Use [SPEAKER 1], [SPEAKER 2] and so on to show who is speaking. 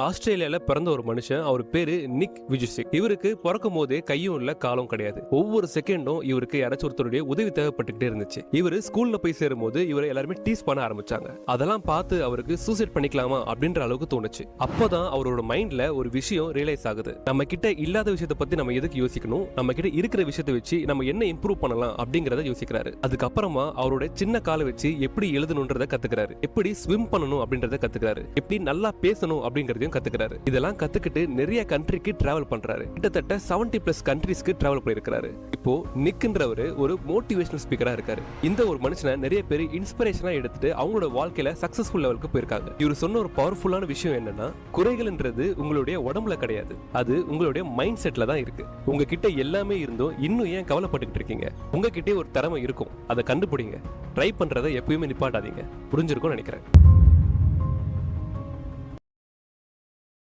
[SPEAKER 1] ஆஸ்திரேலியால பிறந்த ஒரு மனுஷன். அவர் பேரு நிக் விஜிசிக். இவருக்கு பிறக்கும் போதே கையும் இல்ல காலும் கிடையாது. ஒவ்வொரு செகண்டும் இவருக்கு யாராச்சும் ஒருத்தருடைய உதவி தேவைப்பட்டுக்கிட்டே இருந்துச்சு. இவரு ஸ்கூல்ல போய் சேரும்போது இவரை எல்லாருமே டீஸ் பண்ண ஆரம்பிச்சாங்க. அதெல்லாம் பார்த்து அவருக்கு சூசைட் பண்ணிக்கலாமா அப்படின்ற அளவுக்கு தோணுச்சு. அப்பதான் அவரோட மைண்ட்ல ஒரு விஷயம் ரியலைஸ் ஆகுது. நம்ம கிட்ட இல்லாத விஷயத்தை பத்தி நம்ம எதுக்கு யோசிக்கணும், நம்ம கிட்ட இருக்கிற விஷயத்தை வச்சு நம்ம என்ன இம்ப்ரூவ் பண்ணலாம் அப்படிங்கறத யோசிக்கிறாரு. அதுக்கப்புறமா அவரோட சின்ன காலை வச்சு எப்படி எழுதணும்ன்றத கத்துக்கிறாரு, எப்படி ஸ்விம் பண்ணணும் அப்படின்றத கத்துக்கிறாரு, எப்படி நல்லா பேசணும் அப்படிங்கறதையும் கத்துக்கிறாரு. இதெல்லாம் கத்துக்கிட்டு நிறைய கண்ட்ரிக்கு டிராவல் பண்றாரு. கிட்டத்தட்ட 70+ கண்ட்ரீஸ்க்கு டிராவல் பண்ணிருக்காரு. இப்போ நிக்ன்றவரு ஒரு மோட்டிவேஷனல் ஸ்பீக்கரா இருக்காரு. இந்த ஒரு மனுஷனை நிறைய பேர் இன்ஸ்பிரேஷனா எடுத்துட்டு அவங்களோட வாழ்க்கையில சக்சஸ்ஃபுல் லெவலுக்கு போயிருக்காங்க. இவர் சொன்ன ஒரு பவர்ஃபுல்லான விஷயம் என்னன்னா, குறைகள்ன்றது உங்களுடைய உடம்புல கிடையாது, அது உங்களுடைய மைண்ட் செட்ல தான் இருக்கு. உங்ககிட்ட எல்லாமே இருந்தும் இன்னும் ஏன் கவலைப்பட்டுக்கிட்டு இருக்கீங்க? உங்ககிட்டே ஒரு திறமை இருக்கும், அதை கண்டுபிடிங்க. ட்ரை பண்றதை எப்பயுமே நிப்பாட்டாதீங்க. புரிஞ்சிருக்கும்னு நினைக்கிறேன்.